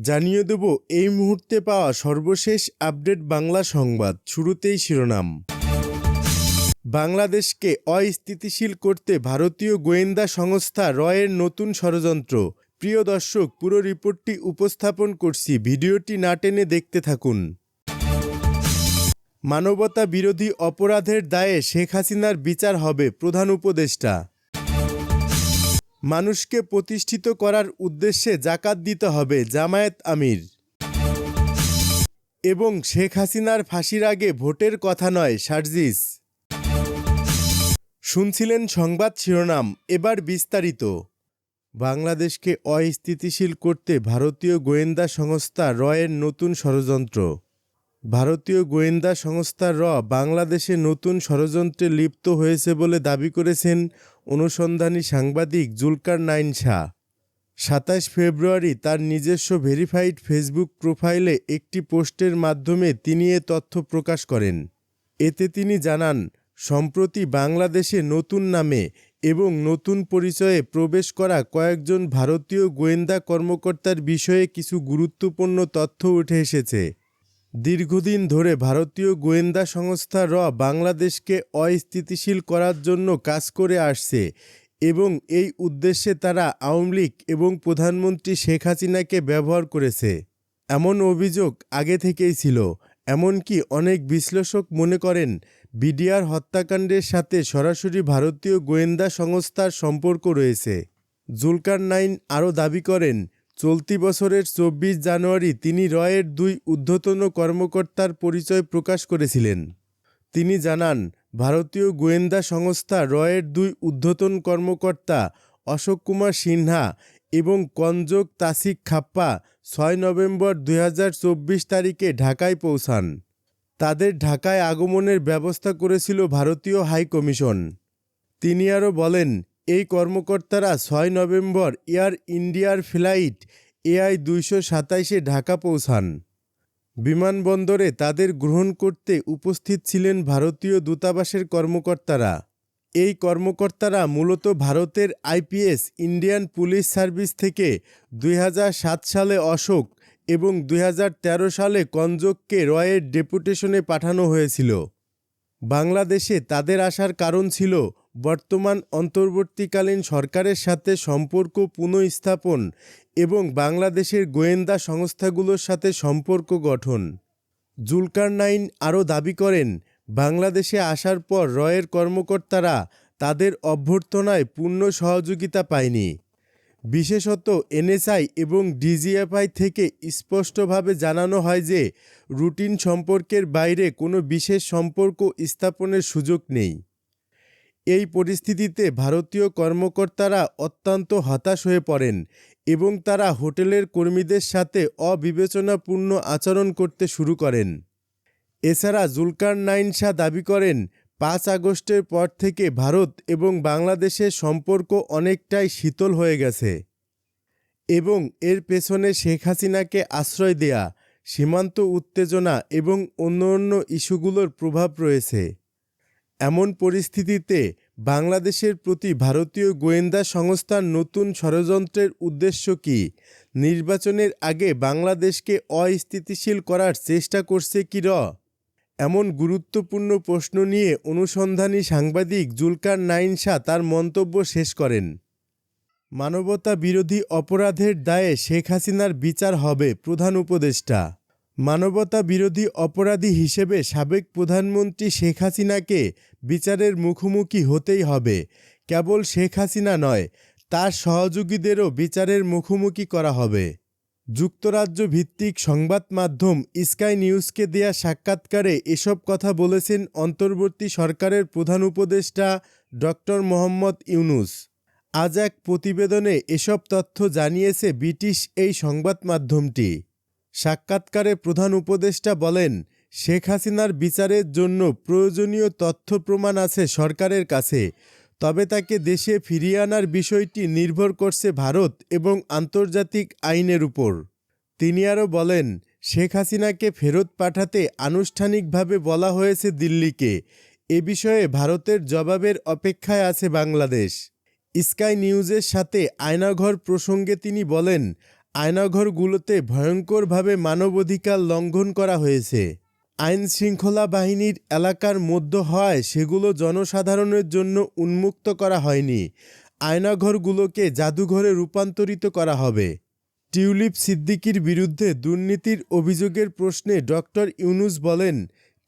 জানিয়ে দেব এই মুহূর্তে পাওয়া সর্বশেষ আপডেট বাংলা সংবাদ। শুরুতেই শিরোনাম। বাংলাদেশকে অস্থিতিশীল করতে ভারতীয় গোয়েন্দা সংস্থা রয়ের নতুন ষড়যন্ত্র। প্রিয় দর্শক, পুরো রিপোর্টটি উপস্থাপন করছি, ভিডিওটি না টেনে দেখতে থাকুন। মানবতা বিরোধী অপরাধের দায়ে শেখ হাসিনার বিচার হবে, প্রধান উপদেষ্টা। মানুষকে প্রতিষ্ঠিত করার উদ্দেশ্যে জাকাত দিতে হবে, জামায়াত আমির। এবং শেখ হাসিনার ফাঁসির আগে ভোটের কথা নয়, সার্জিস। শুনছিলেন সংবাদ শিরোনাম, এবার বিস্তারিত। বাংলাদেশকে অস্থিতিশীল করতে ভারতীয় গোয়েন্দা সংস্থা রয়ের নতুন ষড়যন্ত্র। ভারতীয় গোয়েন্দা সংস্থা বাংলাদেশে নতুন ষড়যন্ত্রে লিপ্ত হয়েছে বলে দাবি করেছেন অনুসন্ধানী সাংবাদিক জুলকারনাইন শাহ। ২৭ ফেব্রুয়ারি তার নিজস্ব ভেরিফাইড ফেসবুক প্রোফাইলে একটি পোস্টের মাধ্যমে তিনি এ তথ্য প্রকাশ করেন। এতে তিনি জানান, সম্প্রতি বাংলাদেশে নতুন নামে এবং নতুন পরিচয়ে প্রবেশ করা কয়েকজন ভারতীয় গোয়েন্দা কর্মকর্তার বিষয়ে কিছু গুরুত্বপূর্ণ তথ্য উঠে এসেছে। দীর্ঘদিন ধরে ভারতীয় গোয়েন্দা সংস্থা বাংলাদেশকে অস্থিতিশীল করার জন্য কাজ করে আসছে এবং এই উদ্দেশ্যে তারা আওয়ামী লীগ এবং প্রধানমন্ত্রী শেখ হাসিনাকে ব্যবহার করেছে, এমন অভিযোগ আগে থেকেই ছিল। এমনকি অনেক বিশ্লেষক মনে করেন বিডিআর হত্যাকাণ্ডের সাথে সরাসরি ভারতীয় গোয়েন্দা সংস্থার সম্পর্ক রয়েছে। জুলকারনাইন আরও দাবি করেন, চলতি বছরের ২৪ জানুয়ারি তিনি রয়ের ২ ঊর্ধ্বতন কর্মকর্তার পরিচয় প্রকাশ করেছিলেন। তিনি জানান, ভারতীয় গোয়েন্দা সংস্থা রয়ের ২ ঊর্ধ্বতন কর্মকর্তা অশোক কুমার সিনহা এবং কনজক তাসিক খাপ্পা ৬ নভেম্বর ২০২৪ তারিখে ঢাকায় পৌঁছান। তাদের ঢাকায় আগমনের ব্যবস্থা করেছিল ভারতীয় হাইকমিশন। তিনি আরও বলেন, এই কর্মকর্তারা ৬ নভেম্বর এয়ার ইন্ডিয়ার ফ্লাইট AI-২২৭-এ ঢাকা পৌঁছান। বিমানবন্দরে তাদের গ্রহণ করতে উপস্থিত ছিলেন ভারতীয় দূতাবাসের কর্মকর্তারা। এই কর্মকর্তারা মূলত ভারতের আইপিএস ইন্ডিয়ান পুলিশ সার্ভিস থেকে ২০০৭ সালে অশোক এবং ২০১৩ সালে কনজককে রয়ের ডেপুটেশনে পাঠানো হয়েছিল। বাংলাদেশে তাদের আসার কারণ ছিল বর্তমান অন্তর্বর্তীকালীন সরকারের সাথে সম্পর্ক পুনঃস্থাপন এবং বাংলাদেশের গোয়েন্দা সংস্থাগুলোর সাথে সম্পর্ক গঠন। জুলকারনাইন আরও দাবি করেন, বাংলাদেশে আসার পর রয়ের কর্মকর্তারা তাদের অভ্যর্থনায় পূর্ণ সহযোগিতা পায়নি। বিশেষত এনএসআই এবং ডিজিএফআই থেকে স্পষ্টভাবে জানানো হয় যে রুটিন সম্পর্কের বাইরে কোনো বিশেষ সম্পর্ক স্থাপনের সুযোগ নেই। এই পরিস্থিতিতে ভারতীয় কর্মকর্তারা অত্যন্ত হতাশ হয়ে পড়েন এবং তারা হোটেলের কর্মীদের সাথে অবিবেচনাপূর্ণ আচরণ করতে শুরু করেন। এছাড়া জুলকারনাইন শাহ দাবি করেন, ৫ আগস্টের পর থেকে ভারত এবং বাংলাদেশের সম্পর্ক অনেকটাই শীতল হয়ে গেছে এবং এর পেছনে শেখ হাসিনাকে আশ্রয় দেয়া, সীমান্ত উত্তেজনা এবং অন্যান্য ইস্যুগুলোর প্রভাব রয়েছে। এমন পরিস্থিতিতে বাংলাদেশের প্রতি ভারতীয় গোয়েন্দা সংস্থার নতুন ষড়যন্ত্রের উদ্দেশ্য কী? নির্বাচনের আগে বাংলাদেশকে অস্থিতিশীল করার চেষ্টা করছে কি এমন গুরুত্বপূর্ণ প্রশ্ন নিয়ে অনুসন্ধানী সাংবাদিক জুলকারনাইন শাহ তার মন্তব্য শেষ করেন। মানবতা বিরোধী অপরাধের দায়ে শেখ হাসিনার বিচার হবে, প্রধান উপদেষ্টা। মানবতা বিরোধী অপরাধী হিসেবে সাবেক প্রধানমন্ত্রী শেখ হাসিনাকে বিচারের মুখোমুখি হতেই হবে। কেবল শেখ হাসিনা নয়, তার সহযোগীদেরও বিচারের মুখোমুখি করা হবে। যুক্তরাজ্য ভিত্তিক সংবাদ মাধ্যম স্কাই নিউজকে দেয়া সাক্ষাৎকারে এসব কথা বলেছেন অন্তর্বর্তী সরকারের প্রধান উপদেষ্টা ডক্টর মোহাম্মদ ইউনূস। আজ এক প্রতিবেদনে এসব তথ্য জানিয়েছে ব্রিটিশ এই সংবাদ মাধ্যমটি। সাক্ষাৎকারে প্রধান উপদেষ্টা বলেন, শেখ হাসিনার বিচারের জন্য প্রয়োজনীয় তথ্য প্রমাণ আছে সরকারের কাছে, তবে তাকে দেশে ফিরিয়ে আনার বিষয়টি নির্ভর করছে ভারত এবং আন্তর্জাতিক আইনের উপর। তিনি আরও বলেন, শেখ হাসিনাকে ফেরত পাঠাতে আনুষ্ঠানিকভাবে বলা হয়েছে দিল্লিকে। এ বিষয়ে ভারতের জবাবের অপেক্ষায় আছে বাংলাদেশ। স্কাই নিউজের সাথে আয়নাঘর প্রসঙ্গে তিনি বলেন, আয়নাঘরগুলোতে ভয়ঙ্করভাবে মানবাধিকার লঙ্ঘন করা হয়েছে। আইন শৃঙ্খলা বাহিনীর এলাকার মধ্যে হওয়ায় সেগুলো জনসাধারণের জন্য উন্মুক্ত করা হয়নি। আয়নাঘরগুলোকে জাদুঘরে রূপান্তরিত করা হবে। টিউলিপ সিদ্দিকীর বিরুদ্ধে দুর্নীতির অভিযোগের প্রশ্নে ডক্টর ইউনূস বলেন,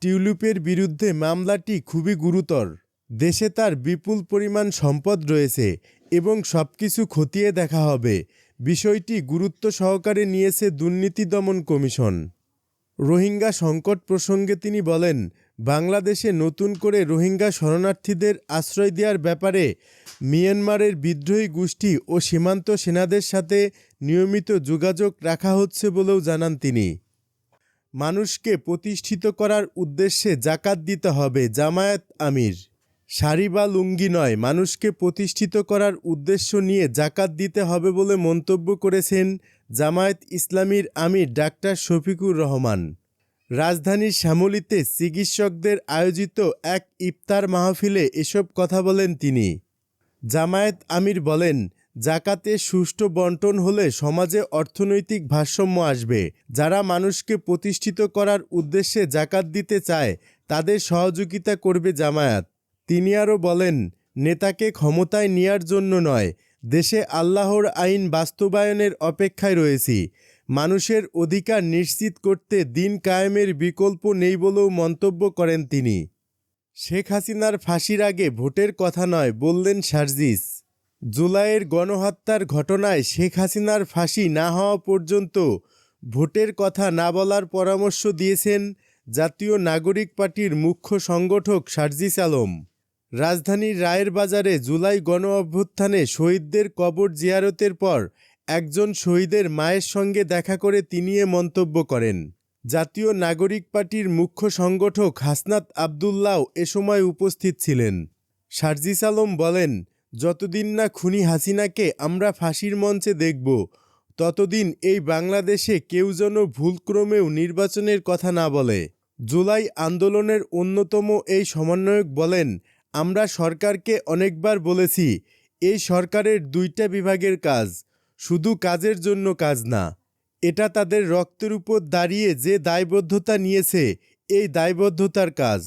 টিউলিপের বিরুদ্ধে মামলাটি খুবই গুরুতর। দেশে তার বিপুল পরিমাণ সম্পদ রয়েছে এবং সবকিছু খতিয়ে দেখা হবে। বিষয়টি গুরুত্ব সহকারে নিয়েছে দুর্নীতি দমন কমিশন। রোহিঙ্গা সংকট প্রসঙ্গে তিনি বলেন, বাংলাদেশে নতুন করে রোহিঙ্গা শরণার্থীদের আশ্রয় দেওয়ার ব্যাপারে মিয়ানমারের বিদ্রোহী গোষ্ঠী ও সীমান্ত সেনাদের সাথে নিয়মিত যোগাযোগ রাখা হচ্ছে বলেও জানান তিনি। মানুষকে প্রতিষ্ঠিত করার উদ্দেশ্যে জাকাত দিতে হবে, জামায়াত আমির। শাড়ি বা লুঙ্গি নয়, মানুষকে প্রতিষ্ঠিত করার উদ্দেশ্য নিয়ে জাকাত দিতে হবে বলে মন্তব্য করেছেন জামায়াত ইসলামীর আমির ডাক্তার শফিকুর রহমান। রাজধানীর শ্যামলীতে চিকিৎসকদের আয়োজিত এক ইফতার মাহফিলে এসব কথা বলেন তিনি। জামায়াত আমির বলেন, জাকাতের সুষ্ঠু বন্টন হলে সমাজে অর্থনৈতিক ভারসাম্য আসবে। যারা মানুষকে প্রতিষ্ঠিত করার উদ্দেশ্যে জাকাত দিতে চায় তাদের সহযোগিতা করবে জামায়াত। তিনি আরও বলেন, নেতাকে ক্ষমতায় নেয়ার জন্য নয়, দেশে আল্লাহর আইন বাস্তবায়নের অপেক্ষায় রয়েছি। মানুষের অধিকার নিশ্চিত করতে দিন কায়েমের বিকল্প নেই বলেও মন্তব্য করেন তিনি। শেখ হাসিনার ফাঁসির আগে ভোটের কথা নয়, বললেন সার্জিস। জুলাইয়ের গণহত্যার ঘটনায় শেখ হাসিনার ফাঁসি না হওয়া পর্যন্ত ভোটের কথা না বলার পরামর্শ দিয়েছেন জাতীয় নাগরিক পার্টির মুখ্য সংগঠক সার্জিস আলম। রাজধানীর রায়ের বাজারে জুলাই গণ অভ্যুত্থানে শহীদদের কবর জিয়ারতের পর একজন শহীদের মায়ের সঙ্গে দেখা করে তিনি এ মন্তব্য করেন। জাতীয় নাগরিক পার্টির মুখ্য সংগঠক হাসনাত আবদুল্লাহ এ সময় উপস্থিত ছিলেন। সার্জিস আলম বলেন, যতদিন না খুনি হাসিনাকে আমরা ফাঁসির মঞ্চে দেখব, ততদিন এই বাংলাদেশে কেউ যেন ভুলক্রমেও নির্বাচনের কথা না বলে। জুলাই আন্দোলনের অন্যতম এই সমন্বয়ক বলেন, আমরা সরকারকে অনেকবার বলেছি, এই সরকারের 2টা বিভাগের কাজ, শুধু কাজের জন্য কাজ না। এটা তাদের রক্তের উপর দাঁড়িয়ে যে দায়বদ্ধতা নিয়েছে, এই দায়বদ্ধতার কাজ।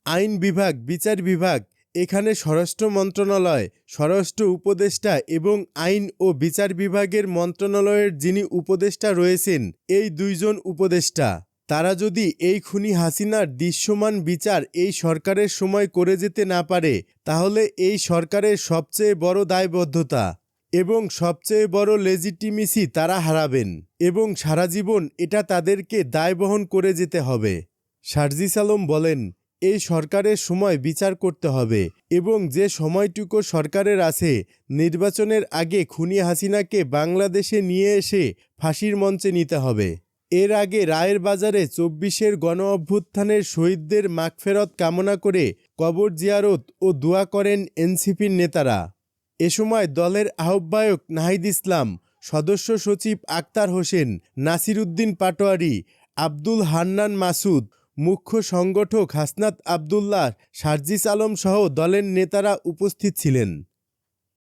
আইন বিভাগ, বিচার বিভাগ, এখানে স্বরাষ্ট্র মন্ত্রণালয়, স্বরাষ্ট্র উপদেষ্টা এবং আইন ও বিচার বিভাগের মন্ত্রণালয়ের যিনি উপদেষ্টা রয়েছেন, এই 2 জন উপদেষ্টা, তারা যদি এই খুনি হাসিনার দৃশ্যমান বিচার এই সরকারের সময় করে যেতে না পারে, তাহলে এই সরকারের সবচেয়ে বড় দায়বদ্ধতা এবং সবচেয়ে বড় লেজিটিমেসি তারা হারাবেন এবং সারা জীবন এটা তাদেরকে দায় বহন করে যেতে হবে। সার্জিস আলম বলেন, এই সরকারের সময় বিচার করতে হবে এবং যে সময়টুকু সরকারের আছে, নির্বাচনের আগে খুনি হাসিনাকে বাংলাদেশে নিয়ে এসে ফাঁসির মঞ্চে নিতে হবে। এর আগে রায়ের বাজারে 24-এর গণ অভ্যুত্থানের শহীদদের মাগফেরত কামনা করে কবর জিয়ারত ও দোয়া করেন এনসিপির নেতারা। এ সময় দলের আহ্বায়ক নাহিদ ইসলাম, সদস্য সচিব আক্তার হোসেন, নাসির উদ্দিন পাটোয়ারি, আব্দুল হান্নান মাসুদ, মুখ্য সংগঠক হাসনাত আবদুল্লাহ, সার্জিস আলম সহ দলের নেতারা উপস্থিত ছিলেন।